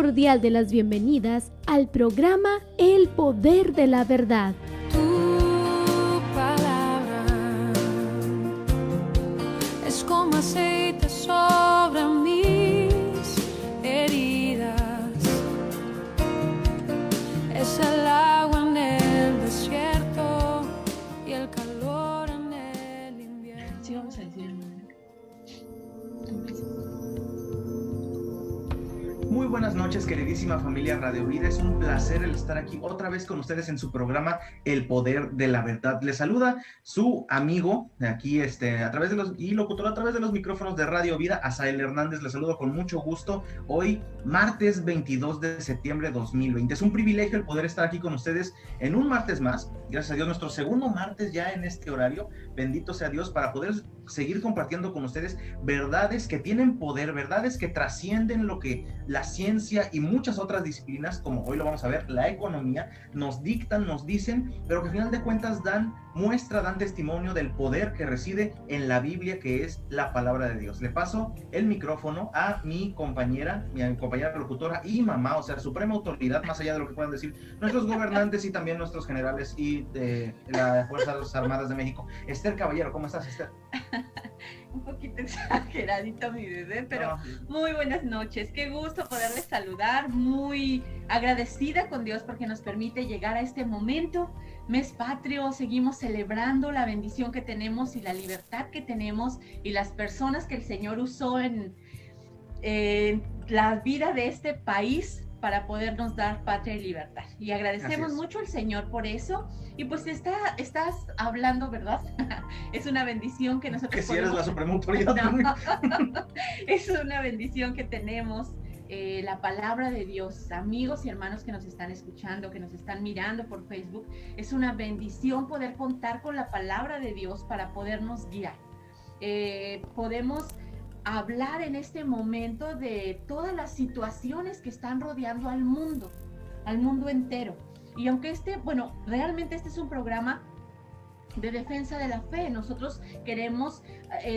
cordial de las bienvenidas al programa El Poder de la Verdad. Tu palabra es como aceite sobre mis heridas, es el agua en el desierto y el calor en el invierno. Sí, vamos a decir el nombre. Muy buenas noches, queridísima familia Radio Vida. Es un placer el estar aquí otra vez con ustedes en su programa El Poder de la Verdad. Les saluda su amigo aquí a través de y locutor a través de los micrófonos de Radio Vida, Asael Hernández. Les saludo con mucho gusto hoy, martes 22 de septiembre de 2020. Es un privilegio el poder estar aquí con ustedes en un martes más. Gracias a Dios, nuestro segundo martes ya en este horario. Bendito sea Dios para poder seguir compartiendo con ustedes verdades que tienen poder, verdades que trascienden lo que la ciencia y muchas otras disciplinas, como hoy lo vamos a ver, la economía, nos dictan, nos dicen, pero que al final de cuentas dan muestra, dan testimonio del poder que reside en la Biblia, que es la palabra de Dios. Le paso el micrófono a mi compañera locutora y mamá, o sea, suprema autoridad, más allá de lo que puedan decir nuestros gobernantes y también nuestros generales y de las Fuerzas Armadas de México. Esther Caballero, ¿cómo estás, Esther? Un poquito exageradito mi bebé, pero muy buenas noches. Qué gusto poderles saludar, muy agradecida con Dios porque nos permite llegar a este momento, mes patrio. Seguimos celebrando la bendición que tenemos y la libertad que tenemos y las personas que el Señor usó en la vida de este país para podernos dar patria y libertad. Y agradecemos mucho al Señor por eso. Y pues estás hablando, ¿verdad? Es una bendición que nosotros que si eres la suprema autoridad. No. Es una bendición que tenemos la palabra de Dios. Amigos y hermanos que nos están escuchando, que nos están mirando por Facebook, es una bendición poder contar con la palabra de Dios para podernos guiar. Podemos hablar en este momento de todas las situaciones que están rodeando al mundo entero. Y aunque realmente este es un programa de defensa de la fe, nosotros queremos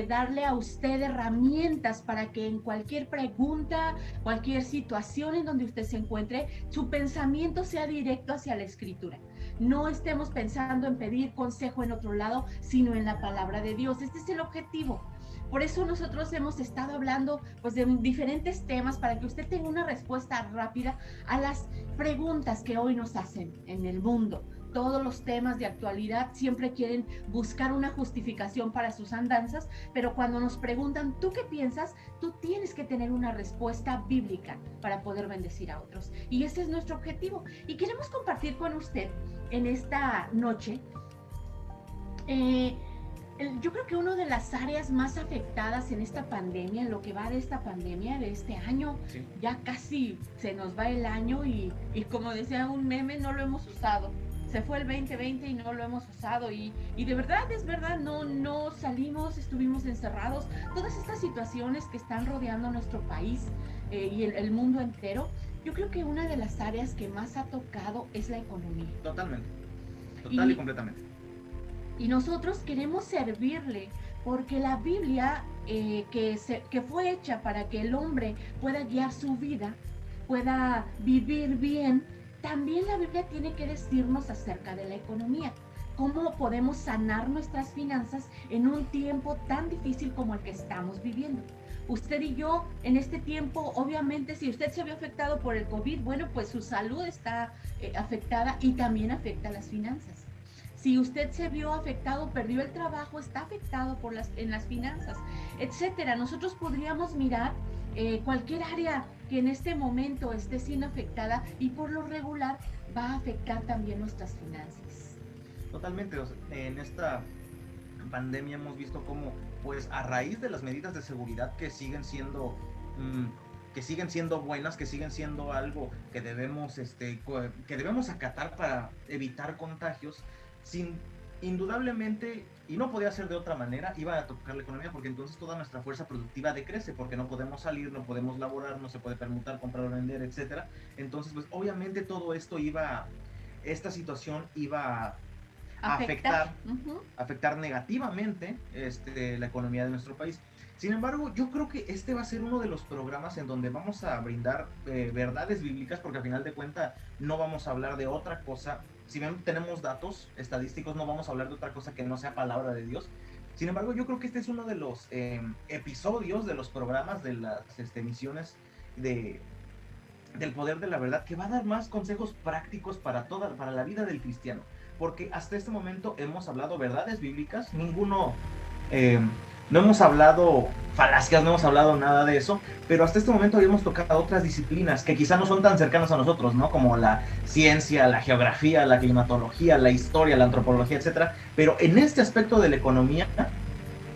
darle a usted herramientas para que en cualquier pregunta, cualquier situación en donde usted se encuentre, su pensamiento sea directo hacia la Escritura. No estemos pensando en pedir consejo en otro lado, sino en la palabra de Dios. Este es el objetivo. Por eso nosotros hemos estado hablando pues, de diferentes temas para que usted tenga una respuesta rápida a las preguntas que hoy nos hacen en el mundo. Todos los temas de actualidad siempre quieren buscar una justificación para sus andanzas, pero cuando nos preguntan, ¿tú qué piensas? Tú tienes que tener una respuesta bíblica para poder bendecir a otros. Y ese es nuestro objetivo. Y queremos compartir con usted en esta noche yo creo que una de las áreas más afectadas en esta pandemia, en lo que va de esta pandemia, de este año, sí. Ya casi se nos va el año y como decía un meme, no lo hemos usado. Se fue el 2020 y no lo hemos usado y de verdad, es verdad, no salimos, estuvimos encerrados. Todas estas situaciones que están rodeando nuestro país y el mundo entero, yo creo que una de las áreas que más ha tocado es la economía. Totalmente, total y completamente. Y nosotros queremos servirle porque la Biblia que fue hecha para que el hombre pueda guiar su vida, pueda vivir bien, también la Biblia tiene que decirnos acerca de la economía. ¿Cómo podemos sanar nuestras finanzas en un tiempo tan difícil como el que estamos viviendo? Usted y yo en este tiempo, obviamente, si usted se vio afectado por el COVID, bueno, pues su salud está afectada y también afecta las finanzas. Si usted se vio afectado, perdió el trabajo, está afectado en las finanzas, etcétera. Nosotros podríamos mirar cualquier área que en este momento esté siendo afectada y por lo regular va a afectar también nuestras finanzas. Totalmente. En esta pandemia hemos visto cómo, pues, a raíz de las medidas de seguridad que siguen siendo buenas, que siguen siendo algo que debemos acatar para evitar contagios, indudablemente, y no podía ser de otra manera, iba a tocar la economía, porque entonces toda nuestra fuerza productiva decrece, porque no podemos salir, no podemos laborar, no se puede permutar, comprar o vender, etcétera. Entonces, pues obviamente todo esto esta situación iba afectar negativamente la economía de nuestro país. Sin embargo, yo creo que este va a ser uno de los programas en donde vamos a brindar verdades bíblicas, porque al final de cuentas no vamos a hablar de otra cosa. Si bien tenemos datos estadísticos, no vamos a hablar de otra cosa que no sea palabra de Dios. Sin embargo, yo creo que este es uno de los episodios de los programas, de las emisiones del poder de la verdad, que va a dar más consejos prácticos para la vida del cristiano. Porque hasta este momento hemos hablado verdades bíblicas, no hemos hablado falacias, no hemos hablado nada de eso, pero hasta este momento habíamos tocado otras disciplinas que quizá no son tan cercanas a nosotros, ¿no? Como la ciencia, la geografía, la climatología, la historia, la antropología, etcétera. Pero en este aspecto de la economía,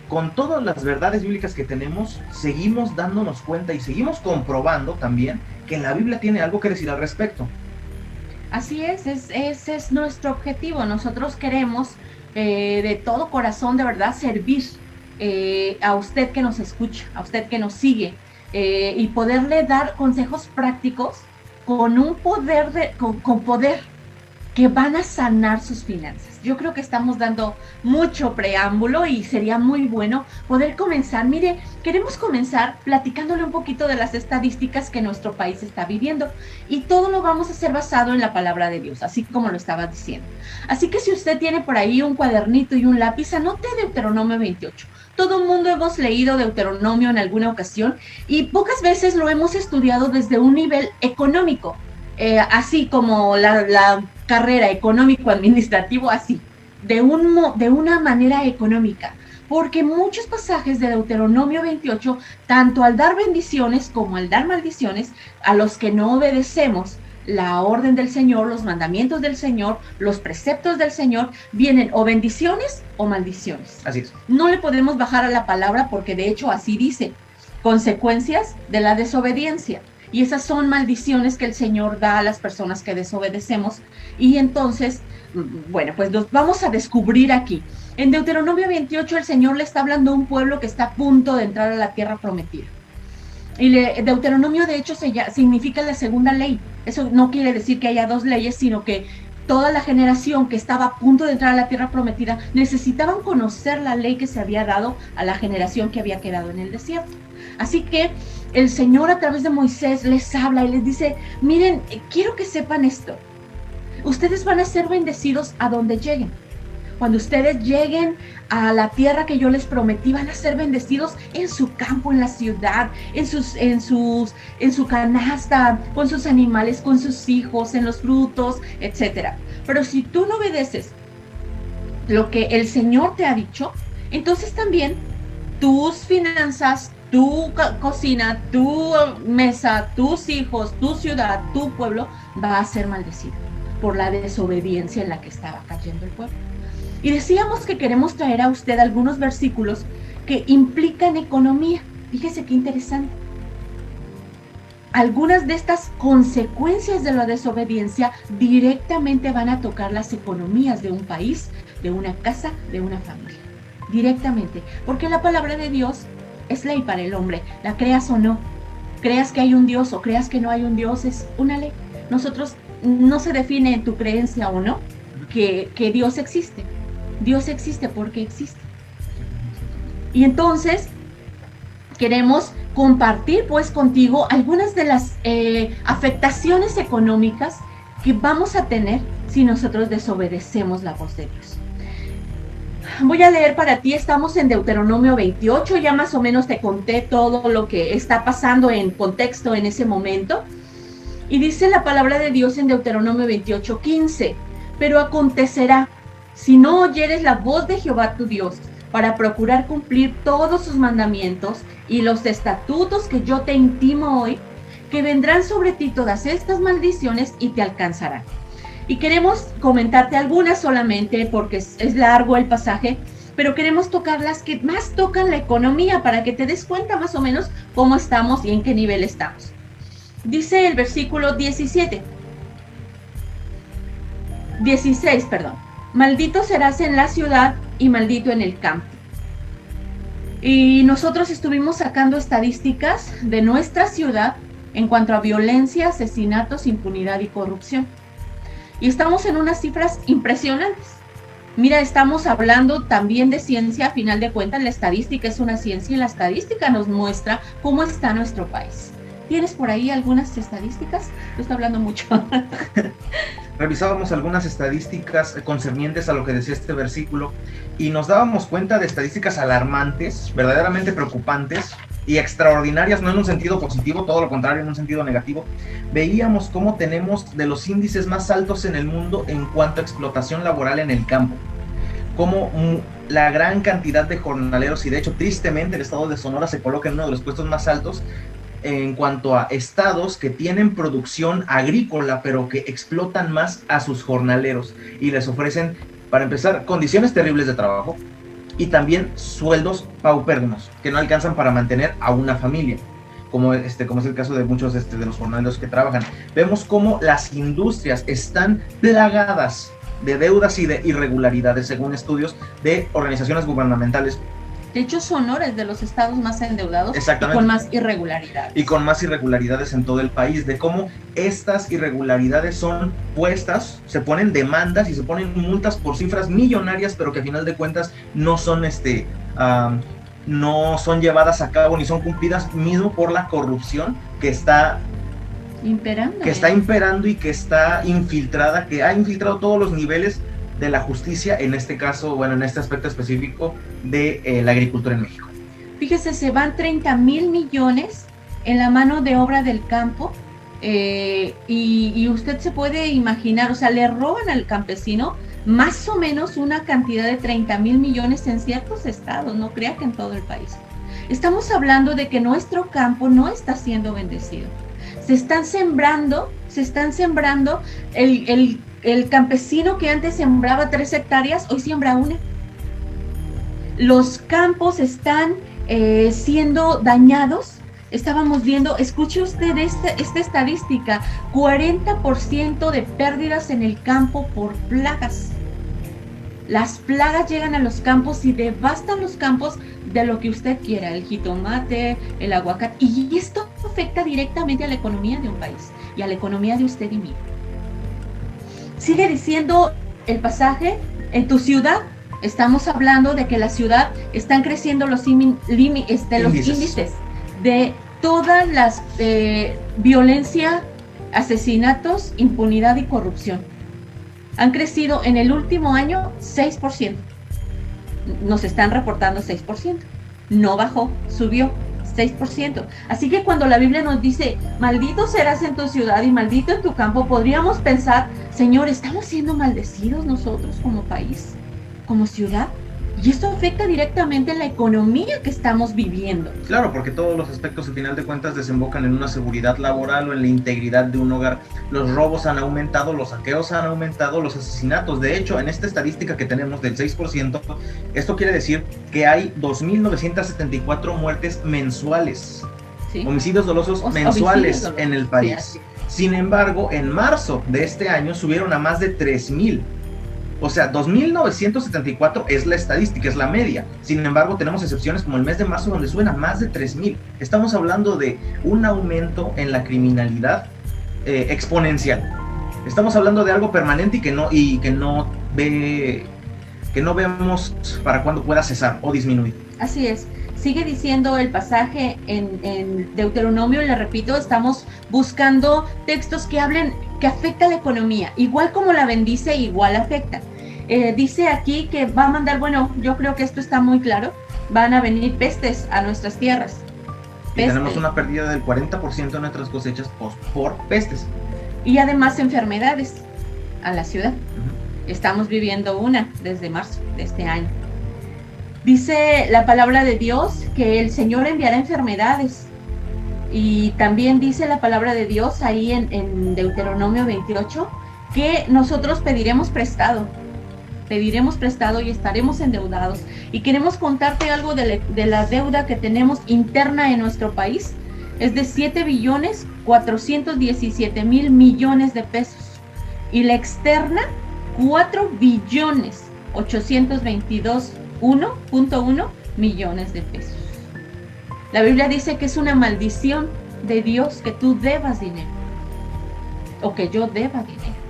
con todas las verdades bíblicas que tenemos, seguimos dándonos cuenta y seguimos comprobando también que la Biblia tiene algo que decir al respecto. Así es, ese es nuestro objetivo. Nosotros queremos de todo corazón, de verdad, servir a usted que nos escucha, a usted que nos sigue, y poderle dar consejos prácticos con un poder, con poder que van a sanar sus finanzas. Yo creo que estamos dando mucho preámbulo y sería muy bueno poder comenzar. Mire, queremos comenzar platicándole un poquito de las estadísticas que nuestro país está viviendo, y todo lo vamos a hacer basado en la palabra de Dios, así como lo estaba diciendo. Así que si usted tiene por ahí un cuadernito y un lápiz, anote Deuteronomio 28. Todo el mundo hemos leído Deuteronomio en alguna ocasión y pocas veces lo hemos estudiado desde un nivel económico, así como la carrera económico-administrativo, así, de una manera económica. Porque muchos pasajes de Deuteronomio 28, tanto al dar bendiciones como al dar maldiciones, a los que no obedecemos la orden del Señor, los mandamientos del Señor, los preceptos del Señor, vienen o bendiciones o maldiciones. Así es. No le podemos bajar a la palabra porque de hecho así dice, consecuencias de la desobediencia. Y esas son maldiciones que el Señor da a las personas que desobedecemos. Y entonces, bueno, pues los vamos a descubrir aquí. En Deuteronomio 28 el Señor le está hablando a un pueblo que está a punto de entrar a la tierra prometida. Y Deuteronomio de hecho significa la segunda ley. Eso no quiere decir que haya dos leyes, sino que toda la generación que estaba a punto de entrar a la tierra prometida necesitaban conocer la ley que se había dado a la generación que había quedado en el desierto. Así que el Señor a través de Moisés les habla y les dice, miren, quiero que sepan esto. Ustedes van a ser bendecidos a donde lleguen. Cuando ustedes lleguen a la tierra que yo les prometí, van a ser bendecidos en su campo, en la ciudad, en su canasta, con sus animales, con sus hijos, en los frutos, etc. Pero si tú no obedeces lo que el Señor te ha dicho, entonces también tus finanzas, tu cocina, tu mesa, tus hijos, tu ciudad, tu pueblo va a ser maldecido por la desobediencia en la que estaba cayendo el pueblo. Y decíamos que queremos traer a usted algunos versículos que implican economía. Fíjese qué interesante. Algunas de estas consecuencias de la desobediencia directamente van a tocar las economías de un país, de una casa, de una familia. Directamente. Porque la palabra de Dios es ley para el hombre, la creas o no. Creas que hay un Dios o creas que no hay un Dios, es una ley. Nosotros no se define en tu creencia o no que Dios existe. Dios existe porque existe. Y entonces queremos compartir pues contigo algunas de las afectaciones económicas que vamos a tener si nosotros desobedecemos la voz de Dios. Voy a leer para ti, estamos en Deuteronomio 28, ya más o menos te conté todo lo que está pasando en contexto en ese momento. Y dice la palabra de Dios en Deuteronomio 28:15, pero acontecerá, si no oyeres la voz de Jehová tu Dios, para procurar cumplir todos sus mandamientos y los estatutos que yo te intimo hoy, que vendrán sobre ti todas estas maldiciones y te alcanzarán. Y queremos comentarte algunas solamente porque es largo el pasaje, pero queremos tocar las que más tocan la economía para que te des cuenta más o menos cómo estamos y en qué nivel estamos. Dice el versículo 16, maldito serás en la ciudad y maldito en el campo. Y nosotros estuvimos sacando estadísticas de nuestra ciudad en cuanto a violencia, asesinatos, impunidad y corrupción. Y estamos en unas cifras impresionantes. Mira, estamos hablando también de ciencia, a final de cuentas la estadística es una ciencia y la estadística nos muestra cómo está nuestro país. ¿Tienes por ahí algunas estadísticas? Yo estoy hablando mucho. Revisábamos algunas estadísticas concernientes a lo que decía este versículo y nos dábamos cuenta de estadísticas alarmantes, verdaderamente preocupantes y extraordinarias, no en un sentido positivo, todo lo contrario, en un sentido negativo. Veíamos cómo tenemos de los índices más altos en el mundo en cuanto a explotación laboral en el campo, cómo la gran cantidad de jornaleros, y de hecho tristemente el estado de Sonora se coloca en uno de los puestos más altos en cuanto a estados que tienen producción agrícola, pero que explotan más a sus jornaleros y les ofrecen, para empezar, condiciones terribles de trabajo y también sueldos paupérrimos que no alcanzan para mantener a una familia, como es el caso de muchos de los jornaleros que trabajan. Vemos cómo las industrias están plagadas de deudas y de irregularidades, según estudios de organizaciones gubernamentales. De hecho, Sonora es de los estados más endeudados y con más irregularidades. Y con más irregularidades en todo el país, de cómo estas irregularidades son puestas, se ponen demandas y se ponen multas por cifras millonarias, pero que a final de cuentas no son, no son llevadas a cabo ni son cumplidas, mismo por la corrupción que está imperando y que está infiltrada, que ha infiltrado todos los niveles de la justicia, en este caso, bueno, en este aspecto específico de la agricultura en México. Fíjese, se van 30,000 millones en la mano de obra del campo, y usted se puede imaginar, o sea, le roban al campesino más o menos una cantidad de 30,000 millones en ciertos estados, no crea que en todo el país. Estamos hablando de que nuestro campo no está siendo bendecido. Se están sembrando el campesino que antes sembraba 3 hectáreas, hoy siembra 1. Los campos están siendo dañados. Estábamos viendo, escuche usted esta estadística, 40% de pérdidas en el campo por plagas. Las plagas llegan a los campos y devastan los campos de lo que usted quiera, el jitomate, el aguacate, y esto afecta directamente a la economía de un país y a la economía de usted y mí. Sigue diciendo el pasaje, en tu ciudad, estamos hablando de que la ciudad están creciendo los índices de todas las violencia, asesinatos, impunidad y corrupción. Han crecido en el último año 6%. Nos están reportando 6%. No bajó, subió 6%. Así que cuando la Biblia nos dice, maldito serás en tu ciudad y maldito en tu campo, podríamos pensar, Señor, ¿estamos siendo maldecidos nosotros como país, como ciudad? Y esto afecta directamente la economía que estamos viviendo. Claro, porque todos los aspectos al final de cuentas desembocan en una seguridad laboral o en la integridad de un hogar. Los robos han aumentado, los saqueos han aumentado, los asesinatos. De hecho, en esta estadística que tenemos del 6%, esto quiere decir que hay 2.974 muertes mensuales. ¿Sí? Homicidios dolosos mensuales en el país. Sí, sin embargo, en marzo de este año subieron a más de 3.000. O sea, 2.974 es la estadística, es la media. Sin embargo, tenemos excepciones como el mes de marzo donde suben a más de 3.000. Estamos hablando de un aumento en la criminalidad exponencial. Estamos hablando de algo permanente y que no vemos para cuándo pueda cesar o disminuir. Así es. Sigue diciendo el pasaje en Deuteronomio, le repito, estamos buscando textos que hablen, que afecta a la economía. Igual como la bendice, igual afecta. Dice aquí que va a mandar, bueno, yo creo que esto está muy claro, van a venir pestes a nuestras tierras. Y tenemos una pérdida del 40% de nuestras cosechas por pestes. Y además enfermedades a la ciudad. Estamos viviendo una desde marzo de este año. Dice la palabra de Dios que el Señor enviará enfermedades. Y también dice la palabra de Dios ahí en Deuteronomio 28 que nosotros pediremos prestado y estaremos endeudados. Y queremos contarte algo de la deuda que tenemos interna en nuestro país. Es de 7.417.000 millones de pesos. Y la externa, 4.822.1 millones de pesos. La Biblia dice que es una maldición de Dios que tú debas dinero o que yo deba dinero.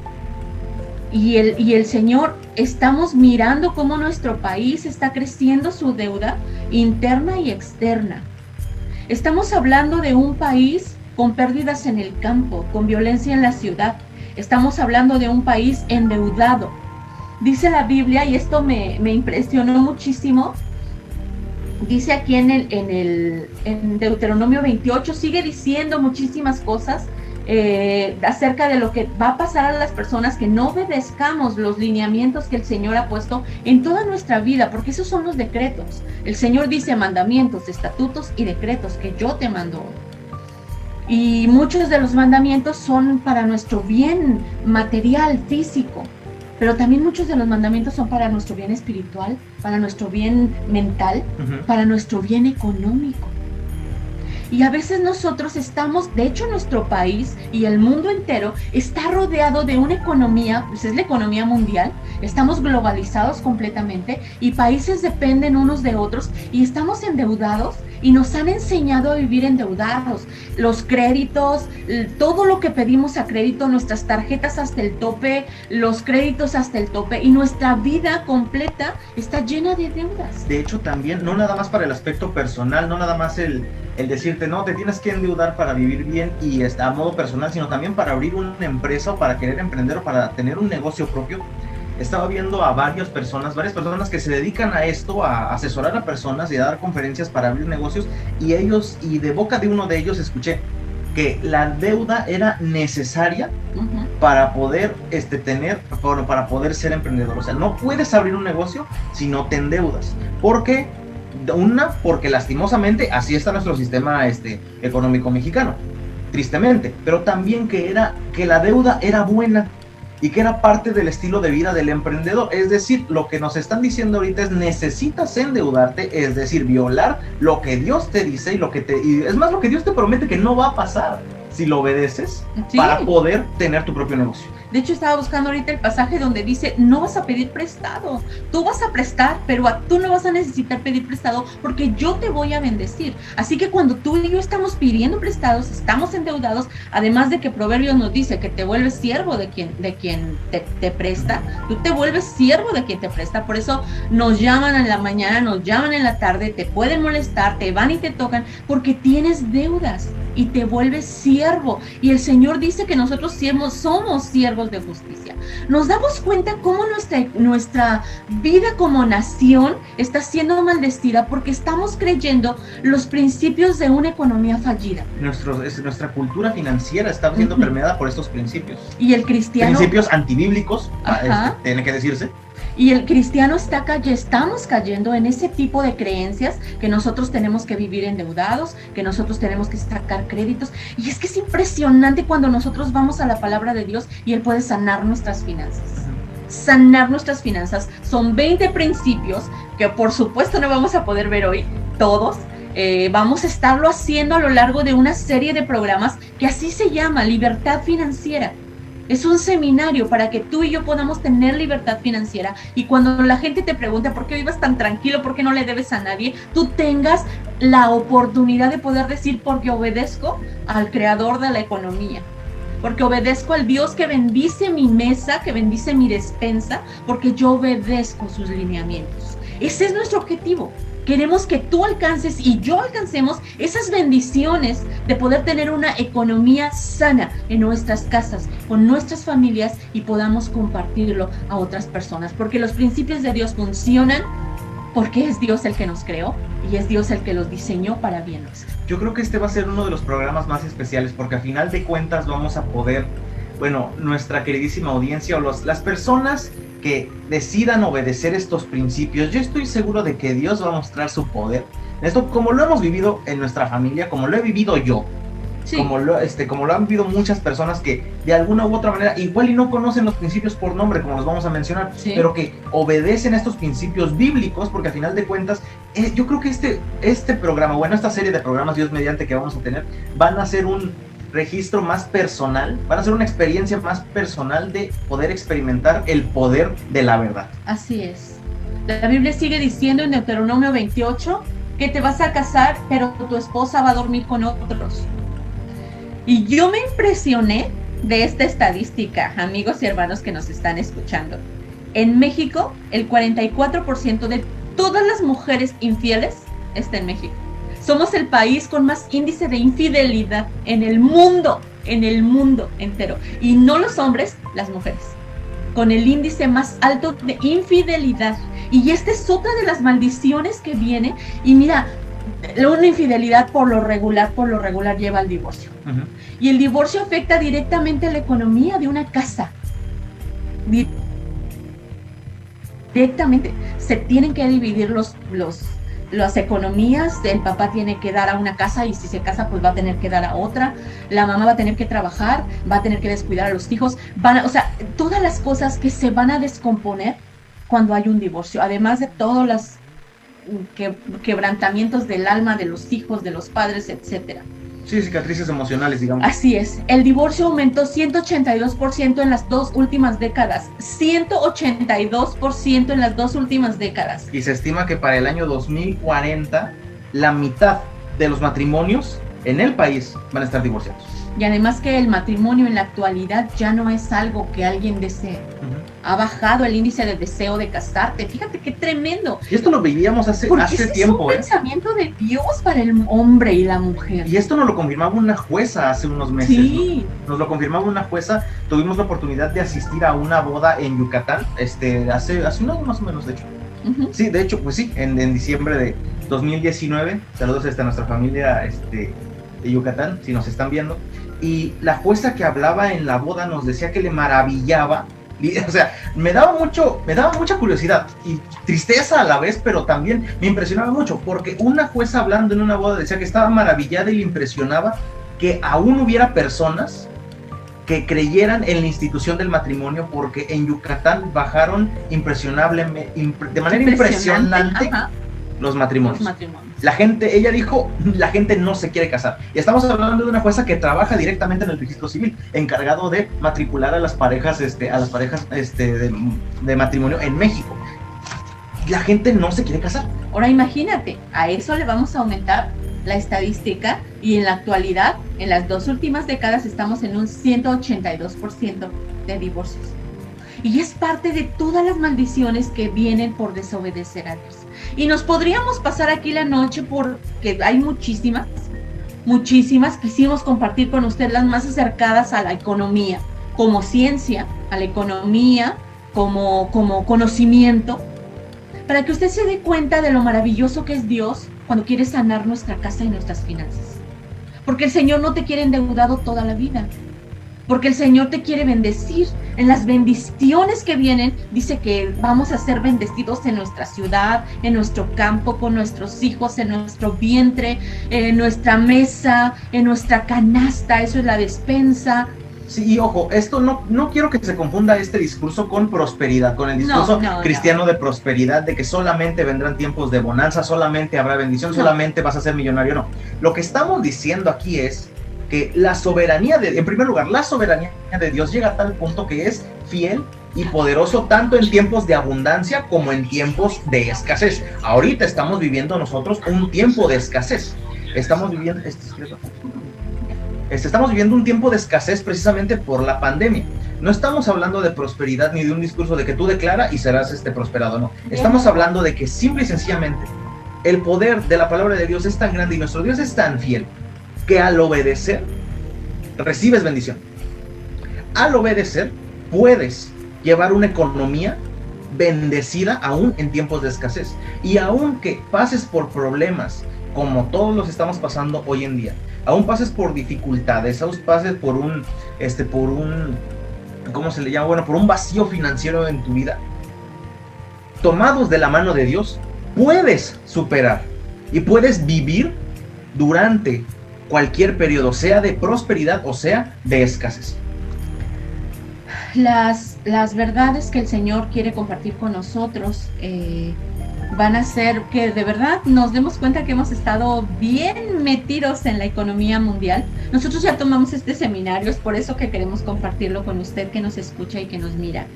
Y el Señor, estamos mirando cómo nuestro país está creciendo su deuda interna y externa. Estamos hablando de un país con pérdidas en el campo, con violencia en la ciudad. Estamos hablando de un país endeudado. Dice la Biblia, y esto me impresionó muchísimo, dice aquí en Deuteronomio 28, sigue diciendo muchísimas cosas acerca de lo que va a pasar a las personas que no obedezcamos los lineamientos que el Señor ha puesto en toda nuestra vida, porque esos son los decretos. El Señor dice mandamientos, estatutos y decretos que yo te mando hoy. Y muchos de los mandamientos son para nuestro bien material, físico, pero también muchos de los mandamientos son para nuestro bien espiritual, para nuestro bien mental, para nuestro bien económico. Y a veces nosotros estamos, de hecho nuestro país y el mundo entero está rodeado de una economía, pues es la economía mundial, estamos globalizados completamente y países dependen unos de otros y estamos endeudados y nos han enseñado a vivir endeudados. Los créditos, todo lo que pedimos a crédito, nuestras tarjetas hasta el tope, los créditos hasta el tope y nuestra vida completa está llena de deudas. De hecho también, no nada más para el aspecto personal, no nada más el decirte, no, te tienes que endeudar para vivir bien y a modo personal, sino también para abrir una empresa o para querer emprender o para tener un negocio propio. Estaba viendo a varias personas que se dedican a esto, a asesorar a personas y a dar conferencias para abrir negocios, y de boca de uno de ellos escuché que la deuda era necesaria para poder para poder ser emprendedor. O sea, no puedes abrir un negocio si no te endeudas. Porque lastimosamente así está nuestro sistema económico mexicano, tristemente, pero también que la deuda era buena y que era parte del estilo de vida del emprendedor. Es decir, lo que nos están diciendo ahorita es: necesitas endeudarte, es decir, violar lo que Dios te dice y es más, lo que Dios te promete que no va a pasar si lo obedeces, sí, para poder tener tu propio negocio. De hecho, estaba buscando ahorita el pasaje donde dice, no vas a pedir prestado, tú vas a prestar, pero tú no vas a necesitar pedir prestado porque yo te voy a bendecir. Así que cuando tú y yo estamos pidiendo prestados, estamos endeudados, además de que Proverbios nos dice que te vuelves siervo de quien te presta, tú te vuelves siervo de quien te presta. Por eso nos llaman en la mañana, nos llaman en la tarde, te pueden molestar, te van y te tocan, porque tienes deudas y te vuelves siervo. Y el Señor dice que nosotros somos siervos de justicia. Nos damos cuenta cómo nuestra vida como nación está siendo maldecida porque estamos creyendo los principios de una economía fallida. Nuestra cultura financiera está siendo permeada por estos principios. Y el cristiano... Principios antibíblicos, tiene que decirse. Y el cristiano estamos cayendo en ese tipo de creencias que nosotros tenemos que vivir endeudados, que nosotros tenemos que sacar créditos. Y es que es impresionante cuando nosotros vamos a la palabra de Dios y Él puede sanar nuestras finanzas. Sanar nuestras finanzas. Son 20 principios que por supuesto no vamos a poder ver hoy todos. Vamos a estarlo haciendo a lo largo de una serie de programas que así se llama Libertad Financiera. Es un seminario para que tú y yo podamos tener libertad financiera, y cuando la gente te pregunte por qué vivas tan tranquilo, por qué no le debes a nadie, tú tengas la oportunidad de poder decir: porque obedezco al creador de la economía, porque obedezco al Dios que bendice mi mesa, que bendice mi despensa, porque yo obedezco sus lineamientos. Ese es nuestro objetivo. Queremos que tú alcances y yo alcancemos esas bendiciones de poder tener una economía sana en nuestras casas, con nuestras familias, y podamos compartirlo a otras personas. Porque los principios de Dios funcionan porque es Dios el que nos creó y es Dios el que los diseñó para bien nuestro. Yo creo que este va a ser uno de los programas más especiales, porque a final de cuentas vamos a poder, nuestra queridísima audiencia o las personas que decidan obedecer estos principios, yo estoy seguro de que Dios va a mostrar su poder. Esto, como lo hemos vivido en nuestra familia, como lo he vivido yo, sí, como lo han vivido muchas personas que de alguna u otra manera igual y no conocen los principios por nombre, como los vamos a mencionar, sí, pero que obedecen estos principios bíblicos, porque al final de cuentas, yo creo que este programa, esta serie de programas, Dios mediante, que vamos a tener, van a ser un registro más personal, van a ser una experiencia más personal de poder experimentar el poder de la verdad. Así es. La Biblia sigue diciendo en Deuteronomio 28 que te vas a casar, pero tu esposa va a dormir con otros. Y yo me impresioné de esta estadística, amigos y hermanos que nos están escuchando. En México, el 44% de todas las mujeres infieles está en México. Somos el país con más índice de infidelidad en el mundo entero. Y no los hombres, las mujeres, con el índice más alto de infidelidad. Y esta es otra de las maldiciones que viene. Y mira, una infidelidad por lo regular lleva al divorcio. Uh-huh. Y el divorcio afecta directamente a la economía de una casa. Directamente. Se tienen que dividir las economías. El papá tiene que dar a una casa y si se casa pues va a tener que dar a otra. La mamá va a tener que trabajar, va a tener que descuidar a los hijos. O sea, todas las cosas que se van a descomponer cuando hay un divorcio. Además de todos los quebrantamientos del alma de los hijos, de los padres, etcétera. Sí, cicatrices emocionales, digamos. Así es. El divorcio aumentó 182% en las 2 últimas décadas. 182% en las 2 últimas décadas. Y se estima que para el año 2040, la mitad de los matrimonios en el país van a estar divorciados. Y además que el matrimonio en la actualidad ya no es algo que alguien desee. Uh-huh. Ha bajado el índice de deseo de casarte. Fíjate qué tremendo. Y esto lo vivíamos hace tiempo. Es un pensamiento de Dios para el hombre y la mujer. Y esto nos lo confirmaba una jueza hace unos meses. Sí. ¿No? Nos lo confirmaba una jueza. Tuvimos la oportunidad de asistir a una boda en Yucatán, hace un año más o menos, de hecho. Uh-huh. Sí, de hecho, pues sí, en diciembre de 2019. Saludos a nuestra familia de Yucatán, si nos están viendo. Y la jueza que hablaba en la boda nos decía que le maravillaba, o sea, me daba mucha curiosidad y tristeza a la vez, pero también me impresionaba mucho, porque una jueza hablando en una boda decía que estaba maravillada y le impresionaba que aún hubiera personas que creyeran en la institución del matrimonio, porque en Yucatán bajaron de manera impresionante. Ajá. Los matrimonios. La gente, ella dijo, la gente no se quiere casar. Y estamos hablando de una jueza que trabaja directamente en el registro civil, encargado de matricular a las parejas, de matrimonio en México. La gente no se quiere casar. Ahora imagínate, a eso le vamos a aumentar la estadística y en la actualidad, en las 2 últimas décadas, estamos en un 182% de divorcios. Y es parte de todas las maldiciones que vienen por desobedecer a Dios. Y nos podríamos pasar aquí la noche porque hay muchísimas. Quisimos compartir con usted las más acercadas a la economía, como ciencia, a la economía, como conocimiento, para que usted se dé cuenta de lo maravilloso que es Dios cuando quiere sanar nuestra casa y nuestras finanzas. Porque el Señor no te quiere endeudado toda la vida. Porque el Señor te quiere bendecir. En las bendiciones que vienen, dice que vamos a ser bendecidos en nuestra ciudad, en nuestro campo, con nuestros hijos, en nuestro vientre, en nuestra mesa, en nuestra canasta. Eso es la despensa. Sí, y ojo, esto no quiero que se confunda este discurso con prosperidad, con el discurso cristiano de prosperidad, de que solamente vendrán tiempos de bonanza, solamente habrá bendición, solamente vas a ser millonario. No, lo que estamos diciendo aquí es que la soberanía en primer lugar, la soberanía de Dios llega a tal punto que es fiel y poderoso tanto en tiempos de abundancia como en tiempos de escasez. Ahorita estamos viviendo nosotros un tiempo de escasez. Estamos viviendo un tiempo de escasez precisamente por la pandemia. No estamos hablando de prosperidad ni de un discurso de que tú declara y serás prosperado, no. Estamos hablando de que simple y sencillamente el poder de la palabra de Dios es tan grande y nuestro Dios es tan fiel que al obedecer recibes bendición. Al obedecer puedes llevar una economía bendecida aún en tiempos de escasez. Y aunque pases por problemas como todos los estamos pasando hoy en día, aún pases por dificultades, aún pases por un ¿cómo se le llama? Bueno, por un vacío financiero en tu vida, tomados de la mano de Dios, puedes superar y puedes vivir durante cualquier periodo, sea de prosperidad o sea de escasez. Las verdades que el Señor quiere compartir con nosotros van a hacer que de verdad nos demos cuenta que hemos estado bien metidos en la economía mundial. Nosotros ya tomamos este seminario, es por eso que queremos compartirlo con usted que nos escucha y que nos mira.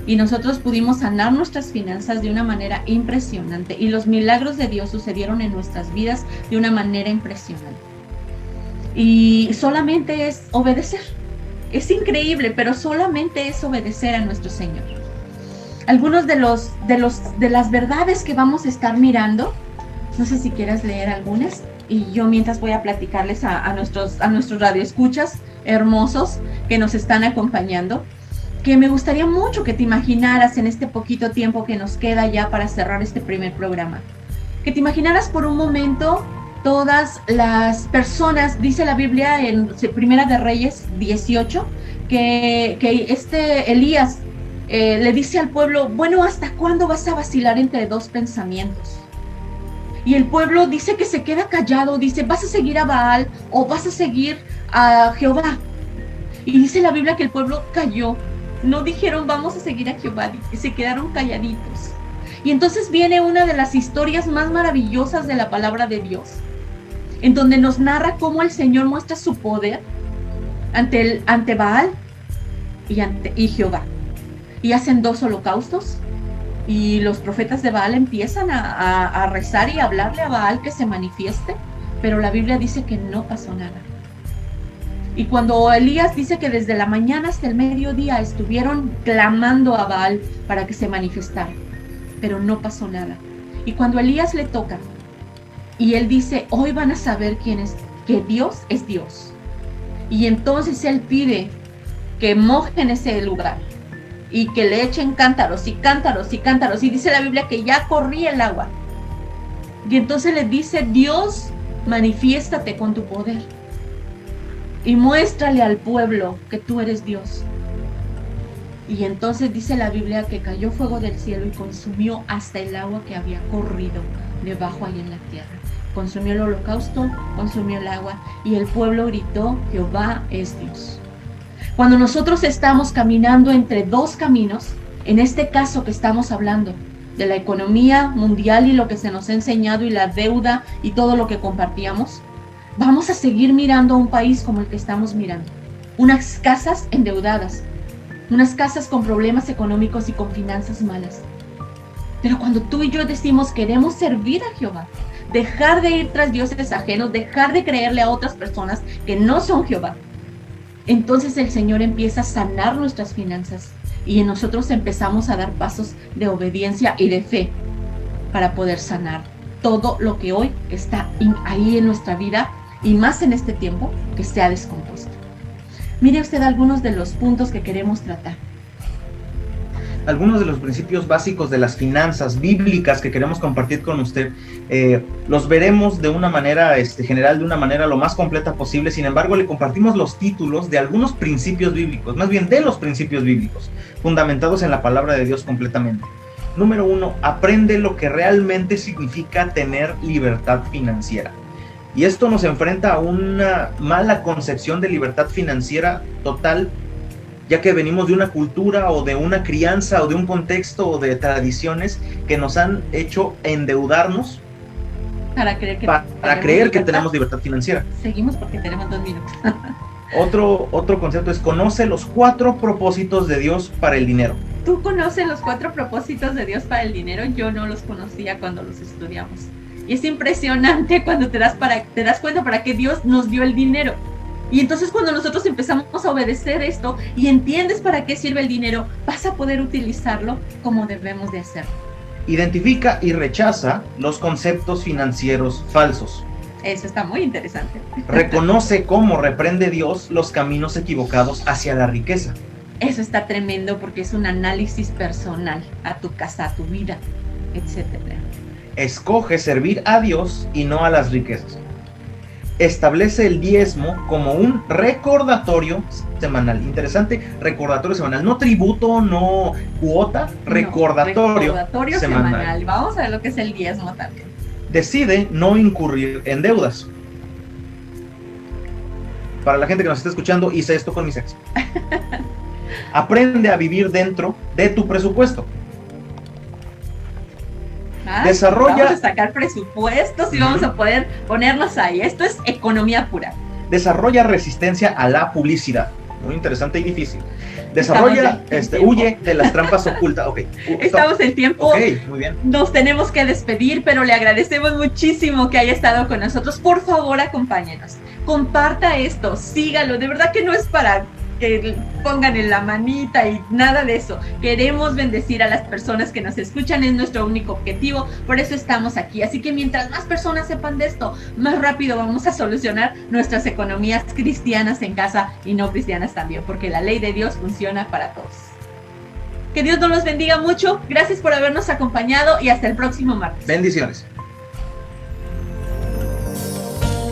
Y nosotros pudimos sanar nuestras finanzas de una manera impresionante y los milagros de Dios sucedieron en nuestras vidas de una manera impresionante. Y solamente es obedecer. Es increíble, pero solamente es obedecer a nuestro Señor. Algunos de las verdades que vamos a estar mirando, no sé si quieras leer algunas, y yo mientras voy a platicarles a nuestros radioescuchas hermosos que nos están acompañando, que me gustaría mucho que te imaginaras en este poquito tiempo que nos queda ya para cerrar este primer programa. Que te imaginaras por un momento todas las personas, dice la Biblia en Primera de Reyes 18, que Elías le dice al pueblo, bueno, ¿hasta cuándo vas a vacilar entre dos pensamientos? Y el pueblo dice que se queda callado, dice, ¿vas a seguir a Baal o vas a seguir a Jehová? Y dice la Biblia que el pueblo cayó, no dijeron vamos a seguir a Jehová, se quedaron calladitos. Y entonces viene una de las historias más maravillosas de la palabra de Dios, en donde nos narra cómo el Señor muestra su poder ante Baal y Jehová. Y hacen 2 holocaustos, y los profetas de Baal empiezan a rezar y a hablarle a Baal que se manifieste, pero la Biblia dice que no pasó nada. Y cuando Elías dice que desde la mañana hasta el mediodía estuvieron clamando a Baal para que se manifestara, pero no pasó nada. Y cuando Elías le toca, y él dice, hoy van a saber que Dios es Dios. Y entonces él pide que mojen ese lugar, y que le echen cántaros y cántaros y cántaros, y dice la Biblia que ya corría el agua. Y entonces le dice, Dios, manifiéstate con tu poder, y muéstrale al pueblo que tú eres Dios. Y entonces dice la Biblia que cayó fuego del cielo y consumió hasta el agua que había corrido debajo ahí en la tierra. Consumió el holocausto, consumió el agua, y el pueblo gritó, Jehová es Dios. Cuando nosotros estamos caminando entre dos caminos, en este caso que estamos hablando de la economía mundial y lo que se nos ha enseñado y la deuda y todo lo que compartíamos, vamos a seguir mirando a un país como el que estamos mirando. Unas casas endeudadas, unas casas con problemas económicos y con finanzas malas. Pero cuando tú y yo decimos queremos servir a Jehová, dejar de ir tras dioses ajenos, dejar de creerle a otras personas que no son Jehová, entonces el Señor empieza a sanar nuestras finanzas y en nosotros empezamos a dar pasos de obediencia y de fe para poder sanar todo lo que hoy está ahí en nuestra vida y más en este tiempo que se ha descompuesto. Mire usted algunos de los puntos que queremos tratar. Algunos de los principios básicos de las finanzas bíblicas que queremos compartir con usted, los veremos de una manera general, de una manera lo más completa posible. Sin embargo, le compartimos los títulos de algunos principios bíblicos, más bien de los principios bíblicos, fundamentados en la palabra de Dios completamente. Número 1, aprende lo que realmente significa tener libertad financiera. Y esto nos enfrenta a una mala concepción de libertad financiera total, ya que venimos de una cultura o de una crianza o de un contexto o de tradiciones que nos han hecho endeudarnos para creer que tenemos libertad financiera. Seguimos porque tenemos 2 minutos. Otro concepto es conoce los 4 propósitos de Dios para el dinero. ¿Tú conoces los 4 propósitos de Dios para el dinero? Yo no los conocía cuando los estudiamos. Y es impresionante cuando te das cuenta para qué Dios nos dio el dinero. Y entonces cuando nosotros empezamos a obedecer esto y entiendes para qué sirve el dinero, vas a poder utilizarlo como debemos de hacerlo. Identifica y rechaza los conceptos financieros falsos. Eso está muy interesante. Reconoce cómo reprende Dios los caminos equivocados hacia la riqueza. Eso está tremendo porque es un análisis personal a tu casa, a tu vida, etc. Escoge servir a Dios y no a las riquezas. Establece el diezmo como un recordatorio semanal. Interesante, recordatorio semanal. No tributo, no cuota, recordatorio semanal. Vamos a ver lo que es el diezmo también. Decide no incurrir en deudas. Para la gente que nos está escuchando, hice esto con mis ex. Aprende a vivir dentro de tu presupuesto. Desarrolla. Vamos a sacar presupuestos y vamos a poder ponernos ahí. Esto es economía pura. Desarrolla resistencia a la publicidad. Muy interesante y difícil. Desarrolla, huye de las trampas ocultas. Okay. Estamos en tiempo. Ok, muy bien. Nos tenemos que despedir, pero le agradecemos muchísimo que haya estado con nosotros. Por favor, acompáñenos. Comparta esto, sígalo. De verdad que no es para que pongan en la manita y nada de eso. Queremos bendecir a las personas que nos escuchan, es nuestro único objetivo, por eso estamos aquí. Así que mientras más personas sepan de esto, más rápido vamos a solucionar nuestras economías cristianas en casa y no cristianas también, porque la ley de Dios funciona para todos. Que Dios nos los bendiga mucho, gracias por habernos acompañado y hasta el próximo martes. Bendiciones.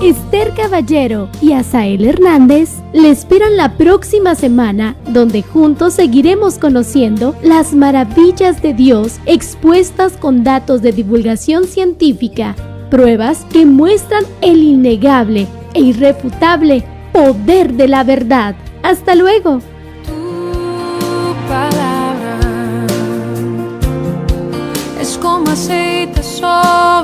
Esther Caballero y Asael Hernández le esperan la próxima semana, donde juntos seguiremos conociendo las maravillas de Dios expuestas con datos de divulgación científica, pruebas que muestran el innegable e irrefutable poder de la verdad. ¡Hasta luego! Tu palabra es como aceite sobre